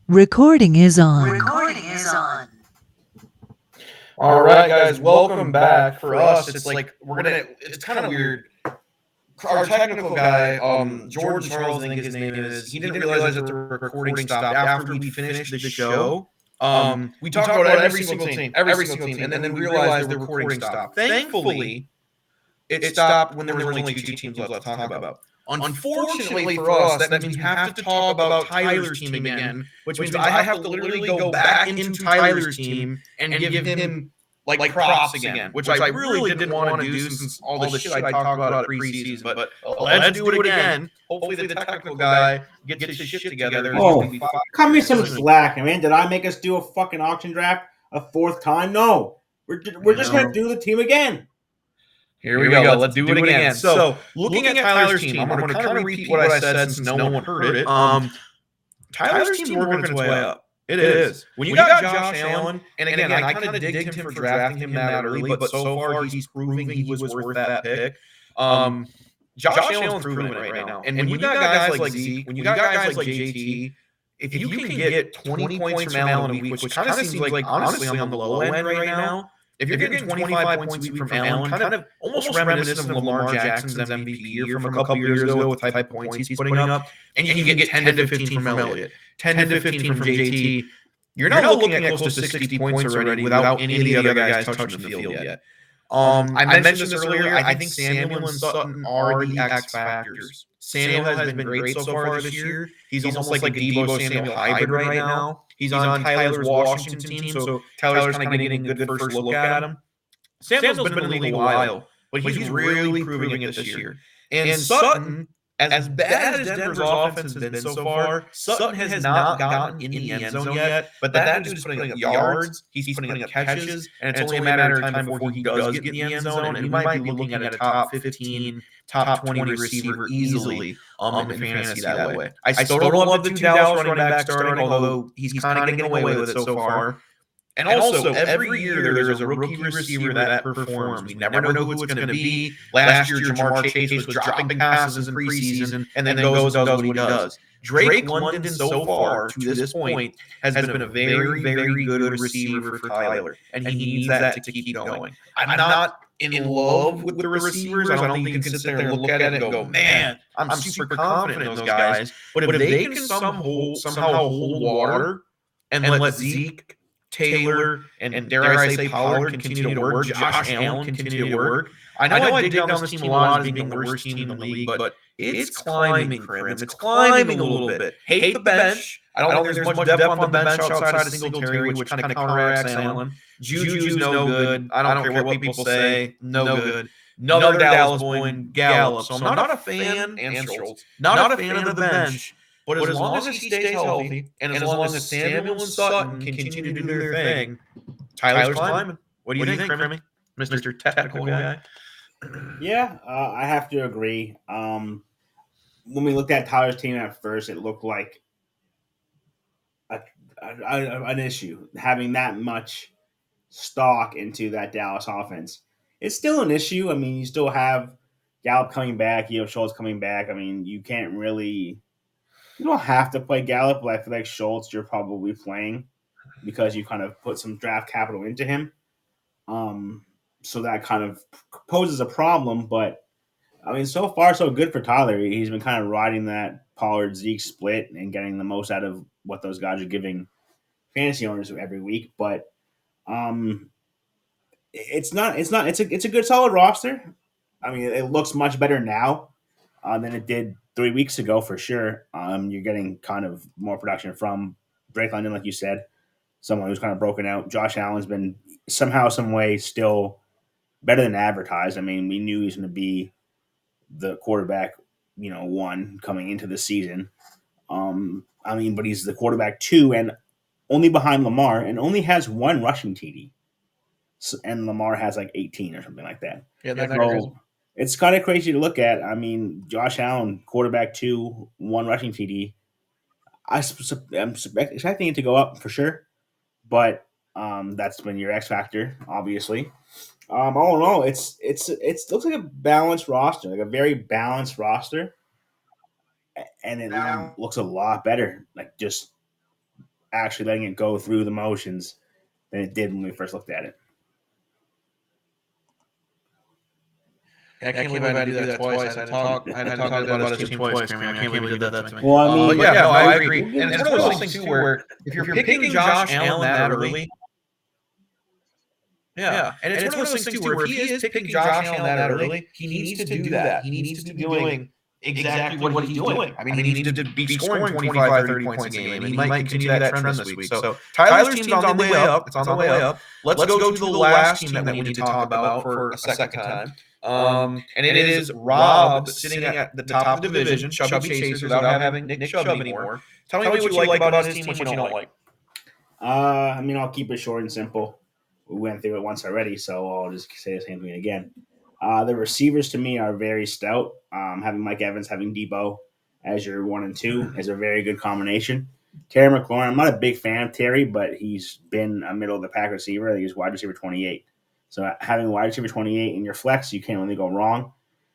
Recording is on. All right, guys, welcome back. For us, it's kind of weird. Our technical guy, Jordan Charles, I think his name is, he didn't realize that the recording stopped after we finished the show. We talked about every single team, and then we realized the recording stopped. Thankfully, it stopped when there was only two teams left to talk about. Unfortunately for us, that means we have to talk about Tyler's team again, which means I have to literally go back into Tyler's team and give him like props again, which I really didn't want to do since all the shit I talked about preseason. But let's do it again. Hopefully, the technical guy gets his shit together. Oh, cut me some slack, man. Did I make us do a fucking auction draft a fourth time? No. We're just going to do the team again. Here we go. Let's do it again. So, looking at Tyler's team, I'm going to kind of repeat what I said since no one heard it. Tyler's team's working its way up. It is. When you got Josh Allen, and again, I kind of digged him for drafting him that early, but so far he's proving he was worth that pick. Josh Allen's proven it right now. And when you got guys like Zeke, when you got guys like JT, if you can get 20 points from Allen a week, which kind of seems like honestly on the low end right now, if you're getting 25 points a week from Allen, kind of almost reminiscent of Lamar Jackson's MVP year from a couple years ago with the type of points he's putting up, and you can get 10 to 15 from Elliott, 10 to 15 from JT, you're not looking at close to 60 points already without any of the other guys touching the field yet. I mentioned this earlier. I think Samuel and Sutton are the X factors. Samuel has been great so far this year. He's almost like a Debo Samuel hybrid right now. He's on Tyler's Washington team, so Tyler's kind of getting a good first look at him. Samuel's been in the league a while, but he's really proving it this year. And Sutton, as bad as Denver's offense has been so far, Sutton has not gotten in the end zone yet, but that dude's putting up yards, he's putting up catches, and it's only a matter of time before he does get in the end zone, and we might be looking at a top 15, top 20 receiver easily in fantasy that way. I still don't love the two Dallas running backs starting, although he's kind of getting away with it so far. And also, every year there is a rookie receiver that performs. We never know who it's going to be. Last year, Jamar Chase was dropping passes in preseason and then goes and does what he does. Drake London, so far, to this point, has been a very, very good receiver for Tyler, and he needs that to keep going. I'm not in love with the receivers. I don't think you can sit there and look at it and go, man, I'm super confident in those guys. But if they can somehow hold water and let Zeke, Taylor, and dare I say Pollard continue to work, Josh Allen continue to work. I know I dig down this team a lot as being the worst team in the league, but it's climbing for him. It's climbing a little bit. Hate the bench. I don't think there's much depth on the bench outside of Singletary, which kind of counteracts Allen. Juju's no good. I don't care what people say. No good. Another Dallas boy, Gallup. So I'm not a fan, and Schultz, not a fan of the bench. But as long as he stays healthy, and as long as Samuel and Sutton continue to do their thing, Tyler's climbing. What do you think, Crimmy? Mr. Technical guy? Yeah, I have to agree. When we looked at Tyler's team at first, it looked like an issue, having that much stock into that Dallas offense. It's still an issue. I mean, you still have Gallup coming back. You have Schultz coming back. I mean, you can't really... You don't have to play Gallup, but I feel like Schultz you're probably playing because you kind of put some draft capital into him. So that kind of poses a problem. But, I mean, so far so good for Tyler. He's been kind of riding that Pollard-Zeke split and getting the most out of what those guys are giving fantasy owners every week. But it's a good solid roster. I mean, it looks much better now than it did 3 weeks ago for sure. You're getting kind of more production from Drake London, like you said, someone who's kind of broken out. Josh Allen's been somehow, some way still better than advertised. I mean, we knew he was going to be the quarterback, one coming into the season. But he's the quarterback 2 and only behind Lamar and only has 1 rushing TD. And Lamar has like 18 or something like that. Yeah, that's crazy. It's kind of crazy to look at. I mean, Josh Allen, quarterback 2, 1 rushing TD. I'm expecting it to go up for sure, but that's been your X factor, obviously. All in all, it looks like a balanced roster, like a very balanced roster, and it looks a lot better. Like just actually letting it go through the motions than it did when we first looked at it. I can't believe I had to do that twice. I had to talk about his team twice. I can't believe you did that to me. Well, I mean, I agree. And it's one of those things too where if you're picking Josh Allen that early, and it's one of those things too where if he is picking Josh Allen that early, he needs to do that. He needs to be doing exactly what he's doing. I mean, he needs to be scoring 25, 30 points a game, and he might continue that trend this week. So Tyler's team's on the way up. It's on the way up. Let's go to the last team that we need to talk about for a second time. And it is Rob sitting at the top of the division, Chubby Chasers, without having Nick Chubb anymore. Tell me what you like about his team, what you don't like. I mean, I'll keep it short and simple. We went through it once already, so I'll just say the same thing again. The receivers to me are very stout. Having Mike Evans, having Debo as your 1 and 2 is a very good combination. Terry McLaurin, I'm not a big fan of Terry, but he's been a middle of the pack receiver. I think he's wide receiver 28. So having wide receiver 28 in your flex, you can't really go wrong.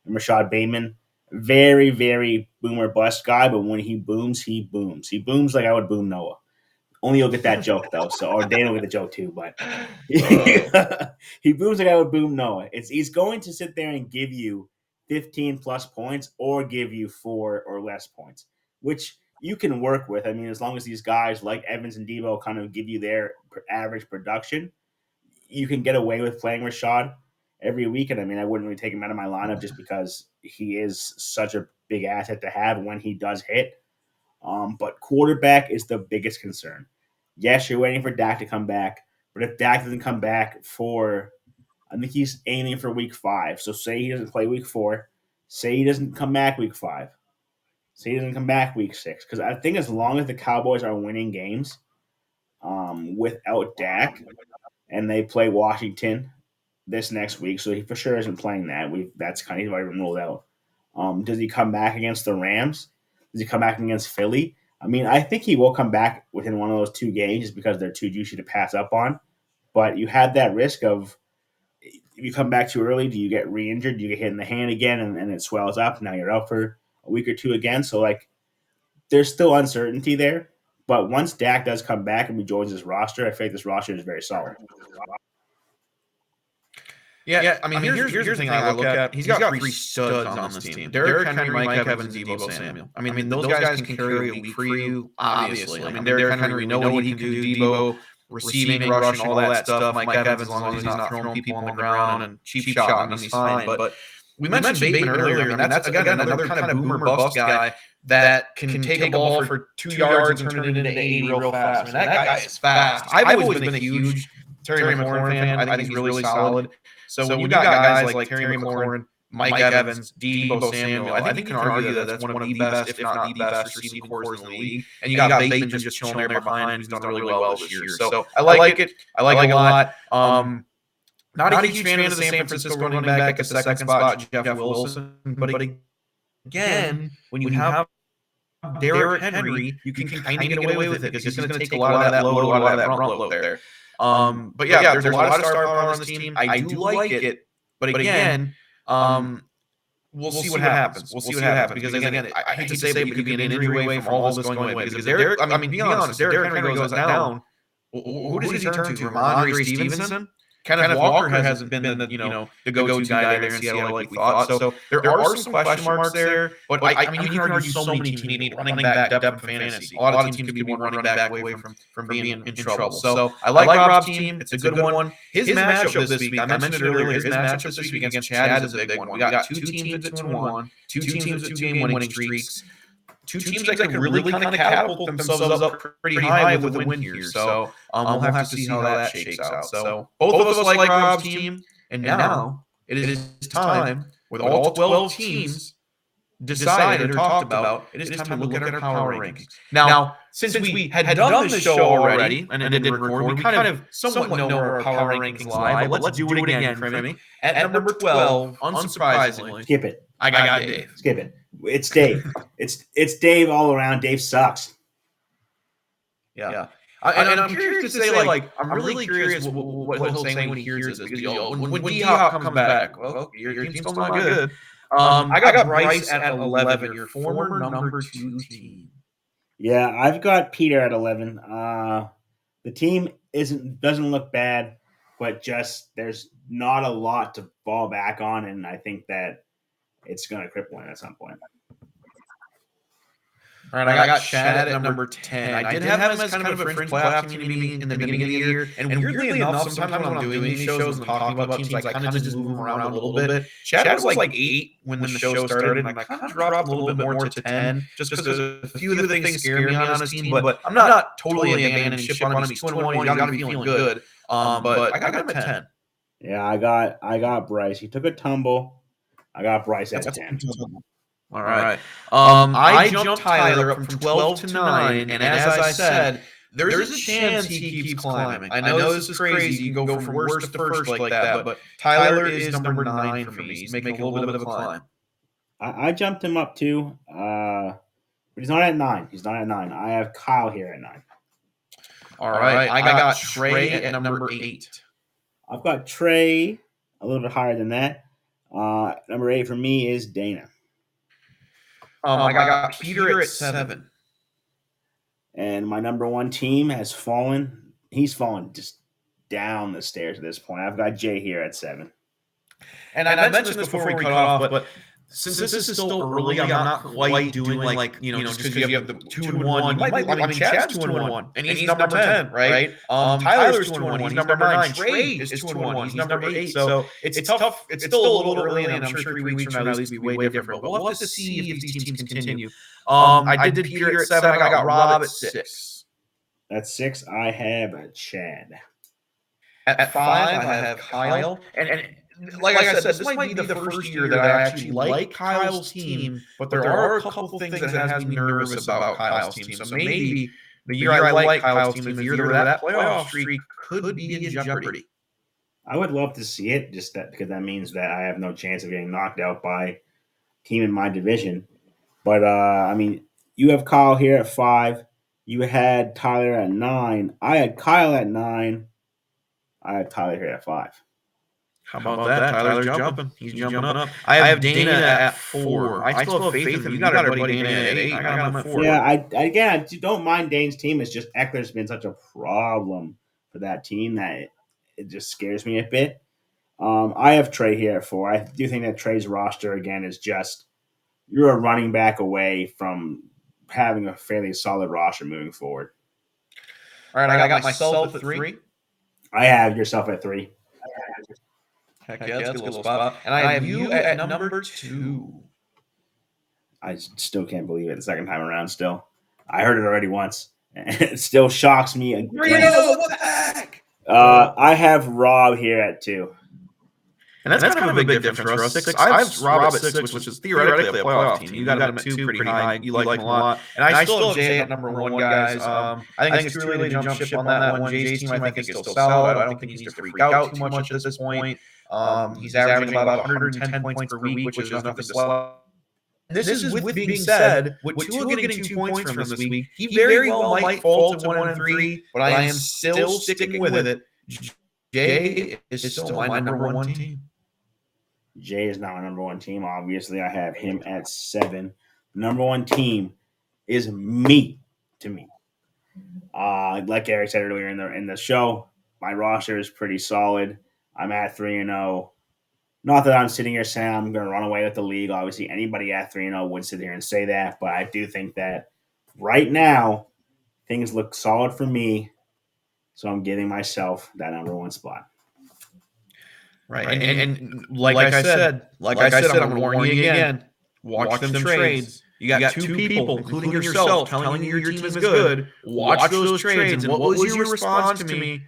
And Rashad Bateman, very, very boomer bust guy, but when he booms, he booms. He booms like I would boom Noah. Only you'll get that joke though, or Dan will get the joke too. But he booms like I would boom Noah. He's going to sit there and give you 15 plus points, or give you 4 or less points, which you can work with. I mean, as long as these guys like Evans and Debo kind of give you their average production, you can get away with playing Rashad every week. And I mean, I wouldn't really take him out of my lineup just because he is such a big asset to have when he does hit. But quarterback is the biggest concern. Yes, you're waiting for Dak to come back, but if Dak doesn't come back I think he's aiming for week 5. So say he doesn't play week 4, say he doesn't come back week 5, say he doesn't come back week 6. Because I think as long as the Cowboys are winning games without Dak, and they play Washington this next week, so he for sure isn't playing that. That's kind of already been ruled out. Does he come back against the Rams? Does he come back against Philly? I mean, I think he will come back within one of those 2 games just because they're too juicy to pass up on. But you had that risk of, if you come back too early, do you get re-injured? Do you get hit in the hand again and it swells up? Now you're out for a week or 2 again. So, there's still uncertainty there. But once Dak does come back and rejoins this roster, I think this roster is very solid. Yeah, I mean, here's the thing I look at. He's got 3 studs on this team. Derrick Henry, Mike Evans, and Debo Samuel. I mean, those guys can carry a week for you, obviously. I mean, Derrick Henry, we know what he can do. Debo, receiving, rushing, all that stuff. Mike Evans, as long as he's not throwing people on the ground and cheap shot, he's fine. But we mentioned Bateman earlier. I mean, that's, again, another kind of boomer bust guy that can take a ball for 2 yards and turn it into 80 real fast. I mean, that guy is fast. I've always been a huge Terry McLaurin fan. I think he's really solid. So when you got guys like Terry McLaurin, Mike Evans, Debo Samuel, I think you can argue that that's one of the best, if not the best, receiving cores in the league. And you got Bateman just chilling there behind him, who's done really well this year. So I like it. I like it a lot. Not a huge fan of the San Francisco running back at the second spot, Jeff Wilson. But again, when you have Derrick Henry, you can kind of get away with it because he's going to take a lot of that load, a lot of that front load there. But yeah, there's a lot of star power on this team. I do like it, but again, we'll see what happens. We'll see what happens because again, I hate to say it, but you could be an injury away from all this going away. Because Derrick, I mean, be honest, if Derrick Henry goes down, who does he turn to? Ramondre Stevenson? Kenneth Walker hasn't been the go-to guy there in Seattle like we thought. So there are some question marks there. But I mean, you can argue so many teams need running back depth in fantasy. A lot of teams could be one running back away from being in trouble. So I like Rob's team. It's a good one. His matchup this week, I mentioned it earlier, his matchup this week against Chad is a big one. We got 2 teams at 2-1, 2 teams with 2-game winning streaks. 2 teams that can really kind of catapult themselves up pretty high with a win here. So we'll have to see how that shakes out. So both of us like Rob's team, and now it is time, with all 12 teams decided or talked about, it is time to look at our power rankings. Now, since we had done the show already and it didn't record, we kind of somewhat know where our power rankings lie, but let's do it again, Crimmy. At number 12, unsurprisingly, skip it. I got Dave. Skip it. It's Dave. it's Dave all around. Dave sucks. Yeah. And I'm curious to say, I'm really curious what he'll say when he hears this. Because when D-Hop comes back, well, your team's still not good. I got Bryce at 11, your former number 2 team. Yeah, I've got Peter at 11. The team doesn't look bad, but just there's not a lot to fall back on, and I think that it's going to cripple him at some point. All right, I got Chad at number 10. I did have him as kind of a fringe playoff team in the beginning of the year. And weirdly enough, sometimes when I'm doing these shows and talking about teams, I kind of just move him around a little bit. Chad was like 8 when the show started, and I kind of dropped him a little bit more to 10 just because a few of the things scare me on his team. But I'm not totally abandoning ship on him. He's 2-1. He's got to be feeling good. But I got him at 10. Yeah, I got Bryce. He took a tumble. I got Bryce at 10. All right. I jumped Tyler up from 12 to 9, and as I said, there's a chance he keeps climbing. I know this is crazy. You can go from worst to first like that, but Tyler is number 9 for me. He's making a little bit of a climb. I jumped him up too, but he's not at 9. He's not at 9. I have Kyle here at 9. All right. I got Trey at number 8. I've got Trey a little bit higher than that. Number 8 for me is Dana. I got Peter at 7. And my number 1 team has fallen. He's fallen just down the stairs at this point. I've got Jay here at 7. And I mentioned this before we cut off, but since this is still early, I'm not quite doing just because you have the 2-1. Chad's 2-1, and he's number 10, right? Tyler's 2-1, he's number 9. Trey is 2-1, he's number 8. So it's tough. It's still a little early, and I'm sure 3 weeks from now these will be way different. But we'll have to see if these teams continue. I did Peter at 7. I got Rob at 6. At 6, I have Chad. At 5, I have Kyle. And like I said, this might be the first year that I actually like Kyle's team, but there are a couple things that has me nervous about Kyle's team. So maybe the year I like Kyle's team is the year that playoff streak could be in jeopardy. I would love to see it, just that because that means that I have no chance of getting knocked out by a team in my division. But you have Kyle here at 5. You had Tyler at 9. I had Kyle at 9. I had Tyler here at 5. How about that? Tyler's jumping. He's jumping up. I have Dana at 4. I still have faith in him. You got our buddy Dana at 8. I got him at 4. Yeah, I don't mind Dane's team. It's just Eckler's been such a problem for that team that it just scares me a bit. I have Trey here at 4. I do think that Trey's roster, again, is just you're a running back away from having a fairly solid roster moving forward. All right, I got myself at 3. I have yourself at 3. Heck yeah, that's a good little spot. And I have you at number 2. I still can't believe it the second time around still. I heard it already once. And it still shocks me again. What the heck? I have Rob here at 2. And that's kind of a big difference for us. I have Rob at 6, which is theoretically a playoff team. You got him at 2 pretty high. You like him a lot. And I still have Jay at number 1, guys. I think it's too early to jump ship on that one. Jay's team, I think, is still solid. I don't think he needs to freak out too much at this point. He's averaging about 110 points per week, which is nothing to slouch. This is with being said, with Tua getting 2 points from this week, he very well might fall to 1-3, but I am still sticking with it. Jay is still my number 1 team. Jay is not my number 1 team. Obviously, I have him at 7. Number 1 team is me to me. Like Eric said earlier in the show, my roster is pretty solid. I'm at 3-0. Not that I'm sitting here saying I'm going to run away with the league. Obviously, anybody at 3-0 would sit here and say that, but I do think that right now things look solid for me, so I'm giving myself that number 1 spot. Right, and like I said, I'm going to warn you again. Watch them trades. You got 2 people, including yourself, telling you your team is good. Watch those trades. And what was your response to me?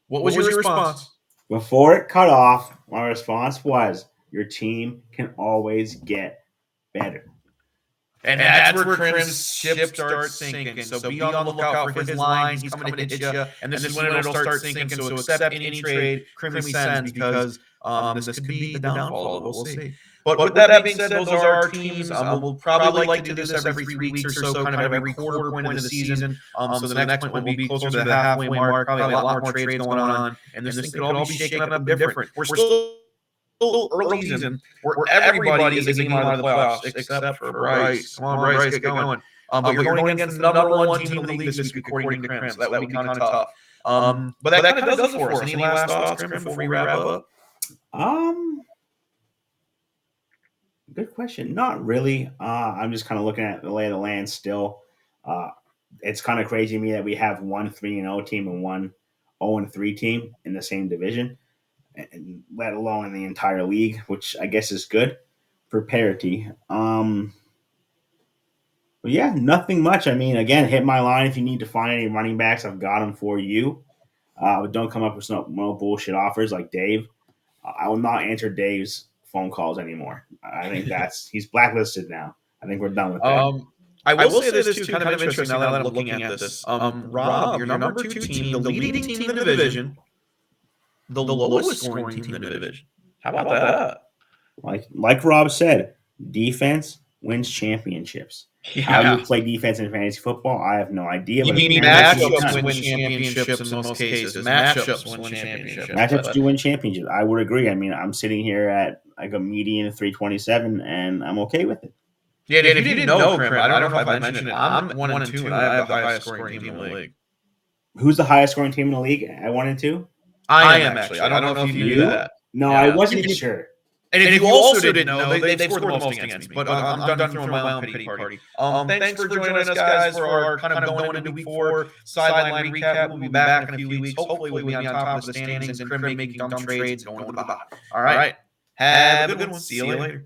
What was your response? Before it cut off, my response was, your team can always get better. And that's where Crim's ship starts sinking. So be on the lookout for his line. He's coming to hit you. And this is when it'll start sinking. So accept any trade Crim sends because this could be the downfall of it. We'll see. But with that being said, those are our teams. We'll probably like to do this every 3 weeks or so, kind of every quarter point of the season. So the next point will be closer to the halfway mark. Probably a lot more trades going on. And this thing could all be shaken up different. We're still early season where everybody is a game out of the playoffs except for Bryce. Come on, Bryce, get going. But you're going against the number one team in the league this week, according to Crim, so that would be kind of tough. But that kind of does it for us. Any last thoughts, Crim, before we wrap up? Good question. Not really. I'm just kind of looking at the lay of the land still. It's kind of crazy to me that we have one 3-0 team and one 0-3 team in the same division, and let alone in the entire league, which I guess is good for parity. But yeah, nothing much. I mean, again, hit my line if you need to find any running backs. I've got them for you. But don't come up with no bullshit offers like Dave. I will not answer Dave's phone calls anymore. I think he's blacklisted now. I think we're done with that. I will say this too, kind of interesting now that I'm looking at this. Rob, your number 2 team, the leading team in the division, the lowest scoring team in the division. How about that? Like Rob said, defense wins championships. Yeah. How you play defense in fantasy football, I have no idea. But matchups win championships in most cases. Matchups win championships. Matchups do win championships. I would agree. I mean, I'm sitting here at like a median of 327, and I'm okay with it. Yeah, if you didn't know, Crim, I don't know if I mentioned it. I'm 1-2, and I have the highest scoring team in the league. Who's the highest scoring team in the league at 1-2? I am actually. I don't know if you knew that. No, I wasn't sure. And if you also didn't know, they've scored the most against me. But I'm done throwing my own pity party. Thanks for joining us, guys, for our kind of going into week 4 sideline recap. We'll be back in a few weeks. Hopefully, we'll be on top of the standings and Crim making dumb trades going to the bottom. All right. Have a good one. See you later.